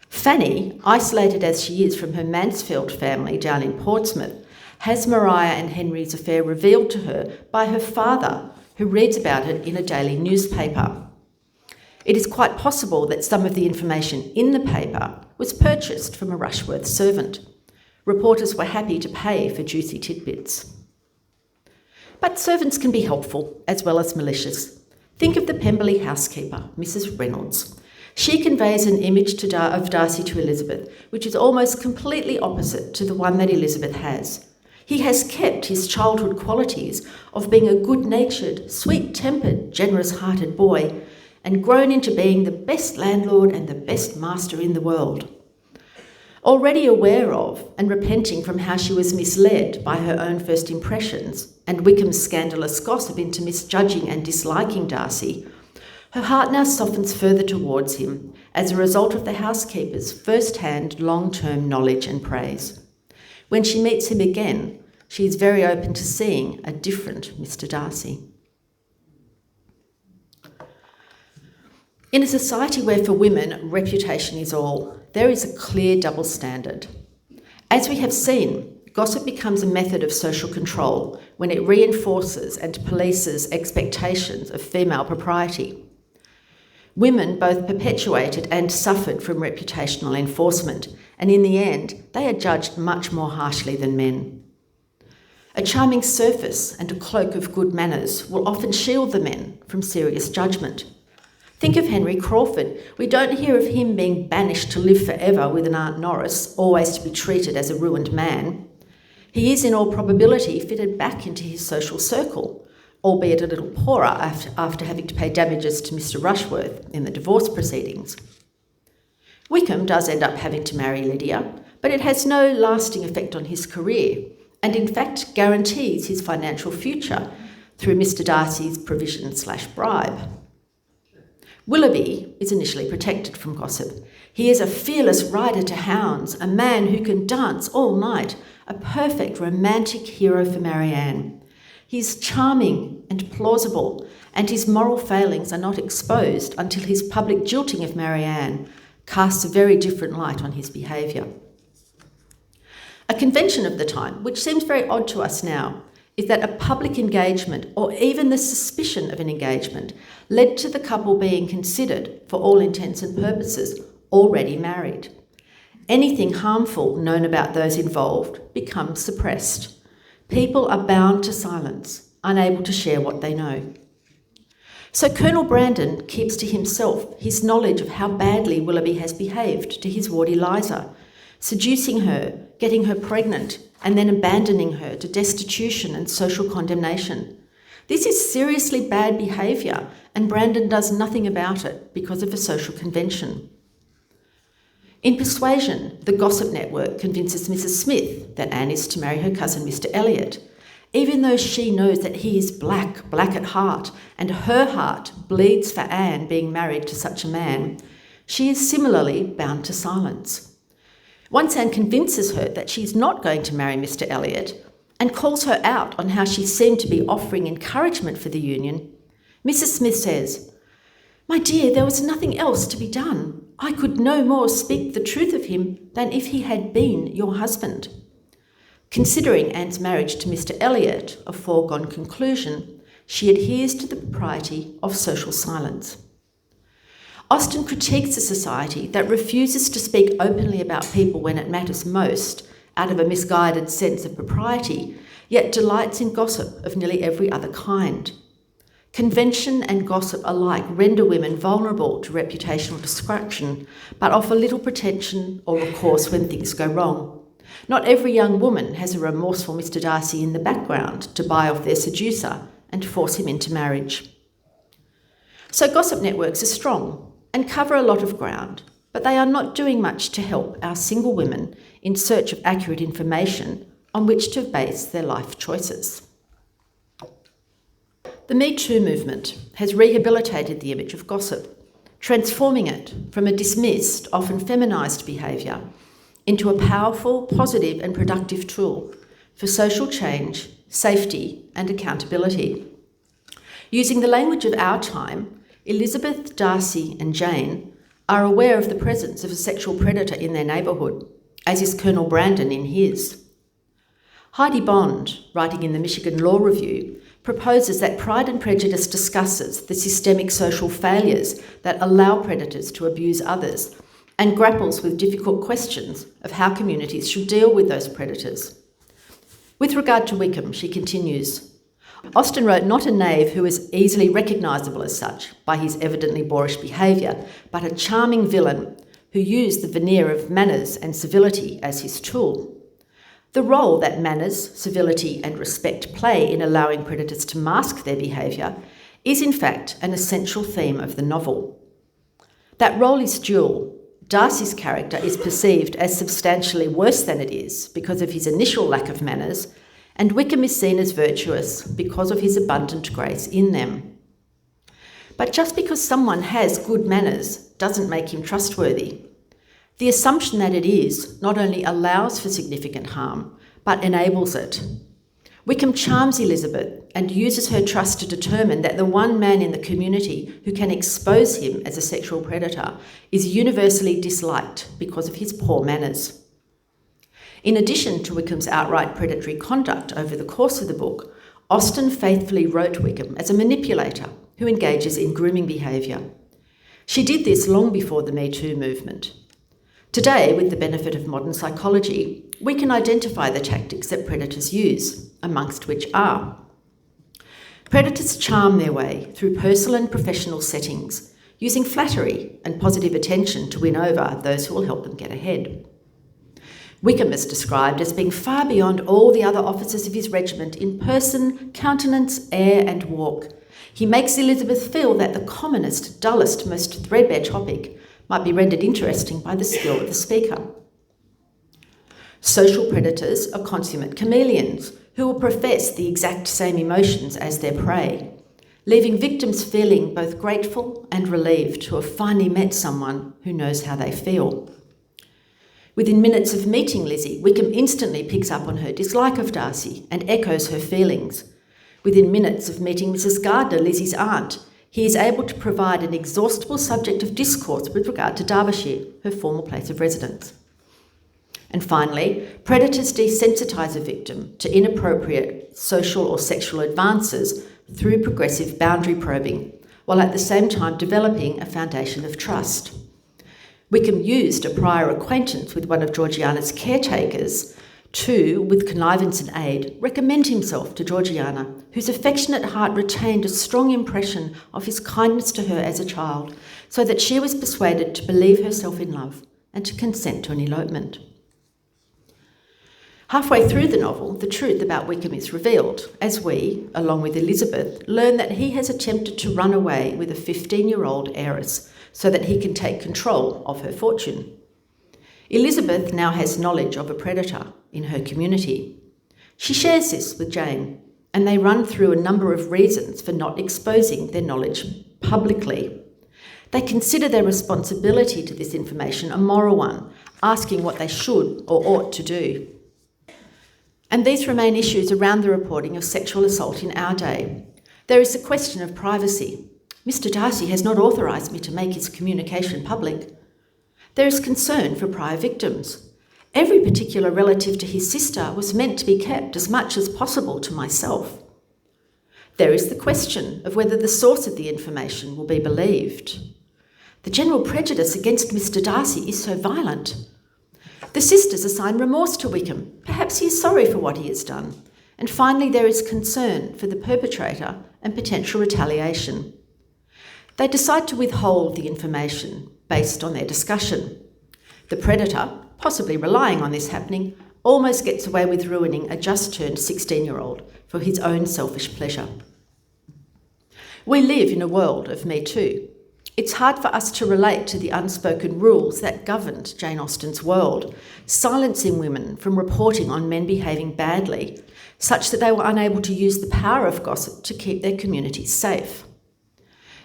Fanny, isolated as she is from her Mansfield family down in Portsmouth, has Maria and Henry's affair revealed to her by her father, who reads about it in a daily newspaper. It is quite possible that some of the information in the paper was purchased from a Rushworth servant. Reporters were happy to pay for juicy tidbits. But servants can be helpful as well as malicious. Think of the Pemberley housekeeper, Mrs. Reynolds. She conveys an image of Darcy to Elizabeth, which is almost completely opposite to the one that Elizabeth has. He has kept his childhood qualities of being a good-natured, sweet-tempered, generous-hearted boy, and grown into being the best landlord and the best master in the world. Already aware of and repenting from how she was misled by her own first impressions and Wickham's scandalous gossip into misjudging and disliking Darcy, her heart now softens further towards him as a result of the housekeeper's first-hand, long-term knowledge and praise. When she meets him again, she is very open to seeing a different Mr. Darcy. In a society where for women reputation is all, there is a clear double standard. As we have seen, gossip becomes a method of social control when it reinforces and polices expectations of female propriety. Women both perpetuated and suffered from reputational enforcement, and in the end, they are judged much more harshly than men. A charming surface and a cloak of good manners will often shield the men from serious judgment. Think of Henry Crawford. We don't hear of him being banished to live forever with an Aunt Norris, always to be treated as a ruined man. He is in all probability fitted back into his social circle, albeit a little poorer after having to pay damages to Mr. Rushworth in the divorce proceedings. Wickham does end up having to marry Lydia, but it has no lasting effect on his career, and in fact guarantees his financial future through Mr. Darcy's provision/bribe. Willoughby is initially protected from gossip. He is a fearless rider to hounds, a man who can dance all night, a perfect romantic hero for Marianne. He is charming and plausible, and his moral failings are not exposed until his public jilting of Marianne casts a very different light on his behaviour. A convention of the time, which seems very odd to us now, is that a public engagement, or even the suspicion of an engagement, led to the couple being considered, for all intents and purposes, already married. Anything harmful known about those involved becomes suppressed. People are bound to silence, unable to share what they know. So Colonel Brandon keeps to himself his knowledge of how badly Willoughby has behaved to his ward Eliza, seducing her, getting her pregnant, and then abandoning her to destitution and social condemnation. This is seriously bad behaviour, and Brandon does nothing about it because of a social convention. In Persuasion, the gossip network convinces Mrs. Smith that Anne is to marry her cousin Mr. Elliot, even though she knows that he is black at heart, and her heart bleeds for Anne being married to such a man. She is similarly bound to silence. Once Anne convinces her that she is not going to marry Mr. Elliot and calls her out on how she seemed to be offering encouragement for the union, Mrs. Smith says, "My dear, there was nothing else to be done. I could no more speak the truth of him than if he had been your husband." Considering Anne's marriage to Mr. Elliot a foregone conclusion, she adheres to the propriety of social silence. Austen critiques a society that refuses to speak openly about people when it matters most, out of a misguided sense of propriety, yet delights in gossip of nearly every other kind. Convention and gossip alike render women vulnerable to reputational destruction, but offer little protection or recourse when things go wrong. Not every young woman has a remorseful Mr. Darcy in the background to buy off their seducer and force him into marriage. So gossip networks are strong, and cover a lot of ground, but they are not doing much to help our single women in search of accurate information on which to base their life choices. The Me Too movement has rehabilitated the image of gossip, transforming it from a dismissed, often feminised behaviour into a powerful, positive and productive tool for social change, safety and accountability. Using the language of our time, Elizabeth, Darcy and Jane are aware of the presence of a sexual predator in their neighbourhood, as is Colonel Brandon in his. Heidi Bond, writing in the Michigan Law Review, proposes that Pride and Prejudice discusses the systemic social failures that allow predators to abuse others and grapples with difficult questions of how communities should deal with those predators. With regard to Wickham, she continues, Austen wrote not a knave who is easily recognisable as such by his evidently boorish behaviour, but a charming villain who used the veneer of manners and civility as his tool. The role that manners, civility and respect play in allowing predators to mask their behaviour is in fact an essential theme of the novel. That role is dual. Darcy's character is perceived as substantially worse than it is because of his initial lack of manners, and Wickham is seen as virtuous because of his abundant grace in them. But just because someone has good manners doesn't make him trustworthy. The assumption that it is not only allows for significant harm, but enables it. Wickham charms Elizabeth and uses her trust to determine that the one man in the community who can expose him as a sexual predator is universally disliked because of his poor manners. In addition to Wickham's outright predatory conduct over the course of the book, Austen faithfully wrote Wickham as a manipulator who engages in grooming behaviour. She did this long before the Me Too movement. Today, with the benefit of modern psychology, we can identify the tactics that predators use, amongst which are: predators charm their way through personal and professional settings, using flattery and positive attention to win over those who will help them get ahead. Wickham is described as being far beyond all the other officers of his regiment in person, countenance, air and walk. He makes Elizabeth feel that the commonest, dullest, most threadbare topic might be rendered interesting by the skill of the speaker. Social predators are consummate chameleons who will profess the exact same emotions as their prey, leaving victims feeling both grateful and relieved to have finally met someone who knows how they feel. Within minutes of meeting Lizzie, Wickham instantly picks up on her dislike of Darcy and echoes her feelings. Within minutes of meeting Mrs. Gardner, Lizzie's aunt, he is able to provide an exhaustible subject of discourse with regard to Derbyshire, her former place of residence. And finally, predators desensitise a victim to inappropriate social or sexual advances through progressive boundary probing, while at the same time developing a foundation of trust. Wickham used a prior acquaintance with one of Georgiana's caretakers to, with connivance and aid, recommend himself to Georgiana, whose affectionate heart retained a strong impression of his kindness to her as a child, so that she was persuaded to believe herself in love and to consent to an elopement. Halfway through the novel, the truth about Wickham is revealed, as we, along with Elizabeth, learn that he has attempted to run away with a 15-year-old heiress so that he can take control of her fortune. Elizabeth now has knowledge of a predator in her community. She shares this with Jane, and they run through a number of reasons for not exposing their knowledge publicly. They consider their responsibility to this information a moral one, asking what they should or ought to do. And these remain issues around the reporting of sexual assault in our day. There is the question of privacy. Mr. Darcy has not authorised me to make his communication public. There is concern for prior victims. Every particular relative to his sister was meant to be kept as much as possible to myself. There is the question of whether the source of the information will be believed. The general prejudice against Mr. Darcy is so violent. The sisters assign remorse to Wickham. Perhaps he is sorry for what he has done. And finally, there is concern for the perpetrator and potential retaliation. They decide to withhold the information based on their discussion. The predator, possibly relying on this happening, almost gets away with ruining a just-turned 16-year-old for his own selfish pleasure. We live in a world of Me Too. It's hard for us to relate to the unspoken rules that governed Jane Austen's world, silencing women from reporting on men behaving badly, such that they were unable to use the power of gossip to keep their communities safe.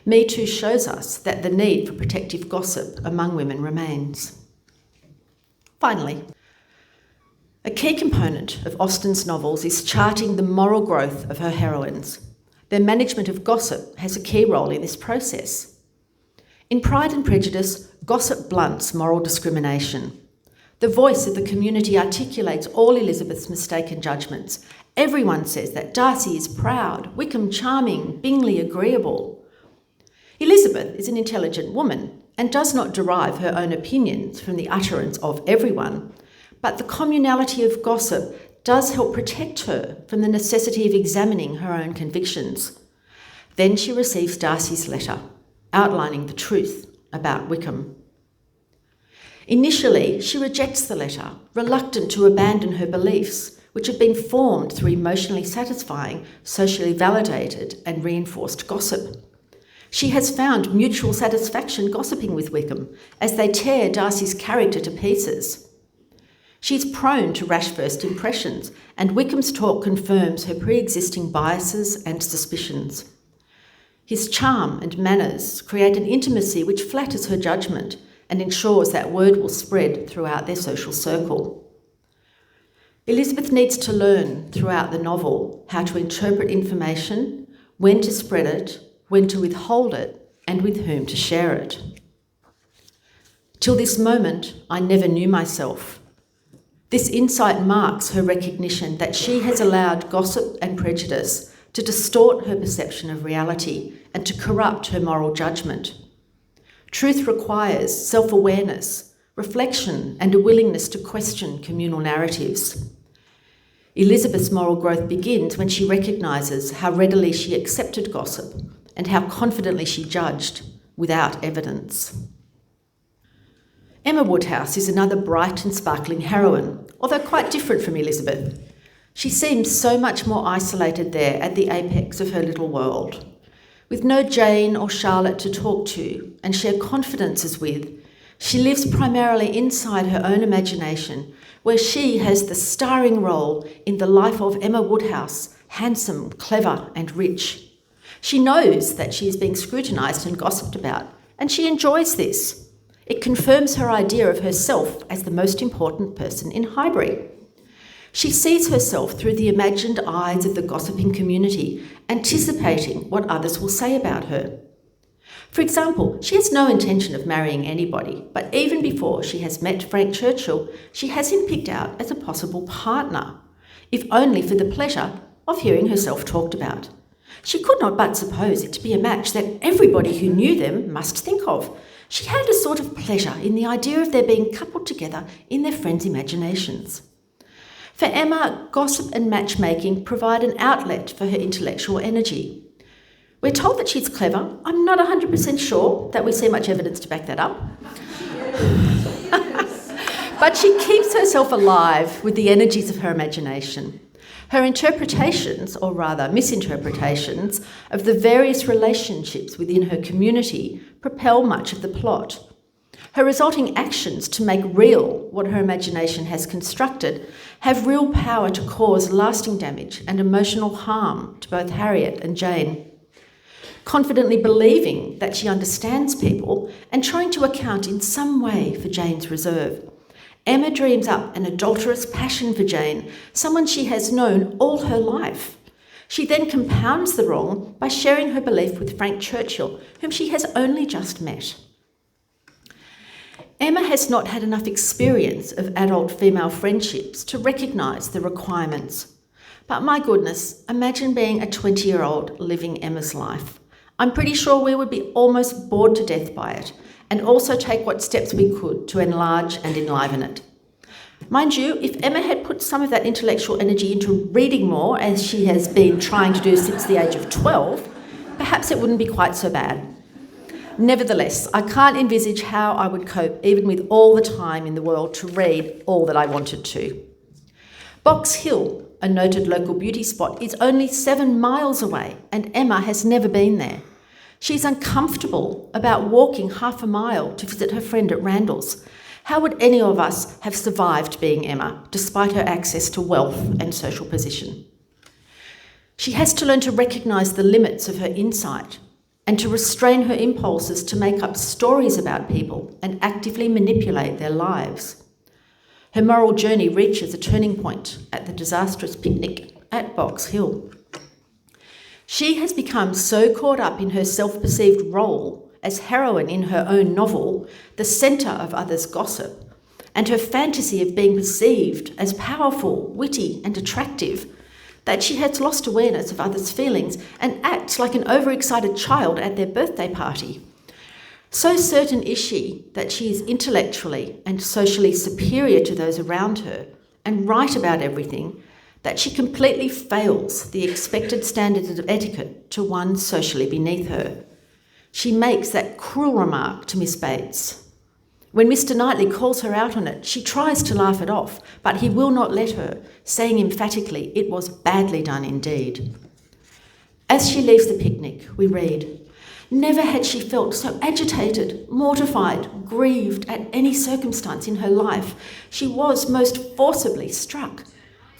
Me Too shows us that the need for protective gossip among women remains. Finally, a key component of Austen's novels is charting the moral growth of her heroines. Their management of gossip has a key role in this process. In Pride and Prejudice, gossip blunts moral discrimination. The voice of the community articulates all Elizabeth's mistaken judgments. Everyone says that Darcy is proud, Wickham charming, Bingley agreeable. Elizabeth is an intelligent woman and does not derive her own opinions from the utterance of everyone, but the communality of gossip does help protect her from the necessity of examining her own convictions. Then she receives Darcy's letter, outlining the truth about Wickham. Initially, she rejects the letter, reluctant to abandon her beliefs, which have been formed through emotionally satisfying, socially validated and reinforced gossip. She has found mutual satisfaction gossiping with Wickham as they tear Darcy's character to pieces. She's prone to rash first impressions, and Wickham's talk confirms her pre-existing biases and suspicions. His charm and manners create an intimacy which flatters her judgment and ensures that word will spread throughout their social circle. Elizabeth needs to learn throughout the novel how to interpret information, when to spread it, when to withhold it, and with whom to share it. Till this moment, I never knew myself. This insight marks her recognition that she has allowed gossip and prejudice to distort her perception of reality and to corrupt her moral judgment. Truth requires self-awareness, reflection, and a willingness to question communal narratives. Elizabeth's moral growth begins when she recognises how readily she accepted gossip and how confidently she judged without evidence. Emma Woodhouse is another bright and sparkling heroine, although quite different from Elizabeth. She seems so much more isolated there at the apex of her little world. With no Jane or Charlotte to talk to and share confidences with, she lives primarily inside her own imagination, where she has the starring role in the life of Emma Woodhouse, handsome, clever and rich. She knows that she is being scrutinised and gossiped about, and she enjoys this. It confirms her idea of herself as the most important person in Highbury. She sees herself through the imagined eyes of the gossiping community, anticipating what others will say about her. For example, she has no intention of marrying anybody, but even before she has met Frank Churchill, she has him picked out as a possible partner, if only for the pleasure of hearing herself talked about. She could not but suppose it to be a match that everybody who knew them must think of. She had a sort of pleasure in the idea of their being coupled together in their friends' imaginations. For Emma, gossip and matchmaking provide an outlet for her intellectual energy. We're told that she's clever. I'm not 100% sure that we see much evidence to back that up. But she keeps herself alive with the energies of her imagination. Her interpretations, or rather misinterpretations, of the various relationships within her community propel much of the plot. Her resulting actions to make real what her imagination has constructed have real power to cause lasting damage and emotional harm to both Harriet and Jane. Confidently believing that she understands people and trying to account in some way for Jane's reserve, Emma dreams up an adulterous passion for Jane, someone she has known all her life. She then compounds the wrong by sharing her belief with Frank Churchill, whom she has only just met. Emma has not had enough experience of adult female friendships to recognise the requirements. But my goodness, imagine being a 20-year-old living Emma's life. I'm pretty sure we would be almost bored to death by it, and also take what steps we could to enlarge and enliven it. Mind you, if Emma had put some of that intellectual energy into reading more, as she has been trying to do since the age of 12, perhaps it wouldn't be quite so bad. Nevertheless, I can't envisage how I would cope even with all the time in the world to read all that I wanted to. Box Hill, a noted local beauty spot, is only 7 miles away, and Emma has never been there. She's uncomfortable about walking half a mile to visit her friend at Randall's. How would any of us have survived being Emma, despite her access to wealth and social position? She has to learn to recognise the limits of her insight and to restrain her impulses to make up stories about people and actively manipulate their lives. Her moral journey reaches a turning point at the disastrous picnic at Box Hill. She has become so caught up in her self-perceived role as heroine in her own novel, the centre of others' gossip, and her fantasy of being perceived as powerful, witty and attractive, that she has lost awareness of others' feelings and acts like an overexcited child at their birthday party. So certain is she that she is intellectually and socially superior to those around her and right about everything, that she completely fails the expected standards of etiquette to one socially beneath her. She makes that cruel remark to Miss Bates. When Mr Knightley calls her out on it, she tries to laugh it off, but he will not let her, saying emphatically it was badly done indeed. As she leaves the picnic, we read, "Never had she felt so agitated, mortified, grieved at any circumstance in her life. She was most forcibly struck.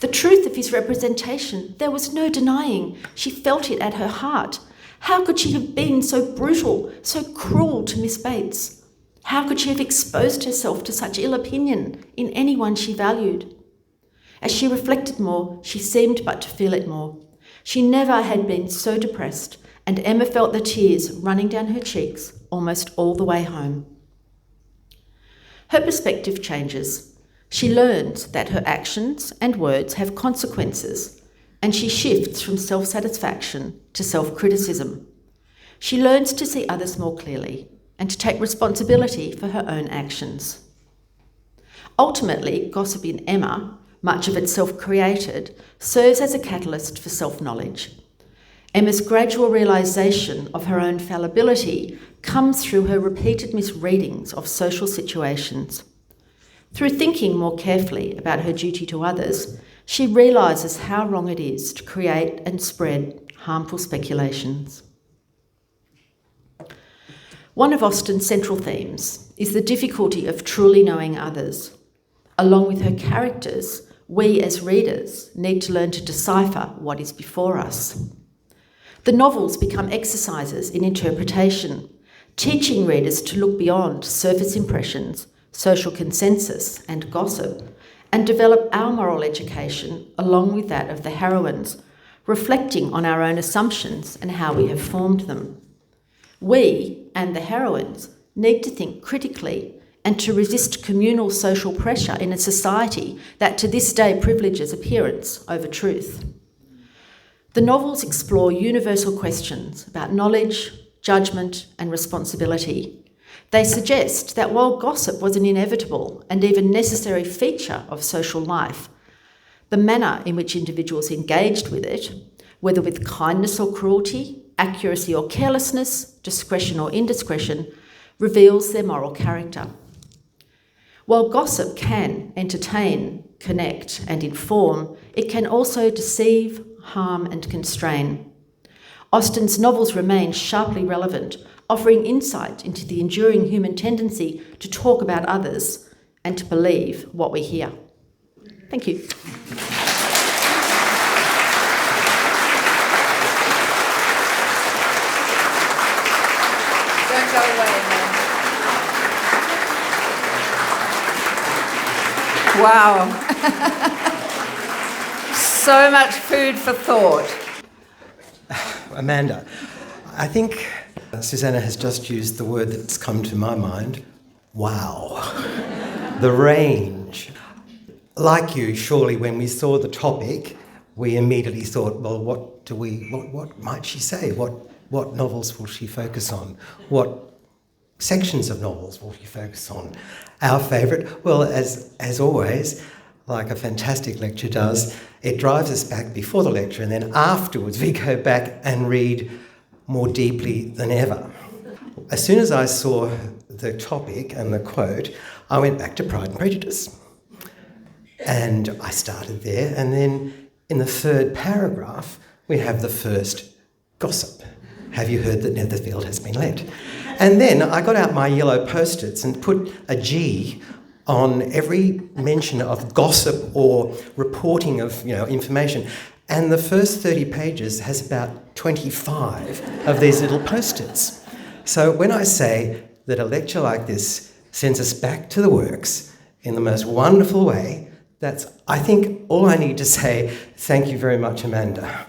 The truth of his representation there was no denying. She felt it at her heart. How could she have been so brutal, so cruel to Miss Bates? How could she have exposed herself to such ill opinion in anyone she valued?" As she reflected more, she seemed but to feel it more. She never had been so depressed, and Emma felt the tears running down her cheeks almost all the way home. Her perspective changes. She learns that her actions and words have consequences, and she shifts from self-satisfaction to self-criticism. She learns to see others more clearly and to take responsibility for her own actions. Ultimately, gossip in Emma, much of it self-created, serves as a catalyst for self-knowledge. Emma's gradual realisation of her own fallibility comes through her repeated misreadings of social situations. Through thinking more carefully about her duty to others, she realises how wrong it is to create and spread harmful speculations. One of Austen's central themes is the difficulty of truly knowing others. Along with her characters, we as readers need to learn to decipher what is before us. The novels become exercises in interpretation, teaching readers to look beyond surface impressions, social consensus and gossip, and develop our moral education along with that of the heroines, reflecting on our own assumptions and how we have formed them. We, and the heroines, need to think critically and to resist communal social pressure in a society that to this day privileges appearance over truth. The novels explore universal questions about knowledge, judgment, and responsibility. They suggest that while gossip was an inevitable and even necessary feature of social life, the manner in which individuals engaged with it, whether with kindness or cruelty, accuracy or carelessness, discretion or indiscretion, reveals their moral character. While gossip can entertain, connect, and inform, it can also deceive, harm, and constrain. Austen's novels remain sharply relevant, offering insight into the enduring human tendency to talk about others and to believe what we hear. Thank you. Don't go away, man. Wow. So much food for thought. Amanda, I think Susanna has just used the word that's come to my mind. Wow. The range. Like you, surely when we saw the topic, we immediately thought, well, what might she say? What novels will she focus on? What sections of novels will she focus on? Our favourite, well, as always, like a fantastic lecture does, it drives us back before the lecture and then afterwards we go back and read more deeply than ever. As soon as I saw the topic and the quote, I went back to Pride and Prejudice. And I started there, and then in the third paragraph, we have the first gossip. have you heard that Netherfield has been let? And then I got out my yellow post-its and put a G on every mention of gossip or reporting of information. And the first 30 pages has about 25 of these little post-its. So when I say that a lecture like this sends us back to the works in the most wonderful way, that's, I think, all I need to say. Thank you very much, Amanda.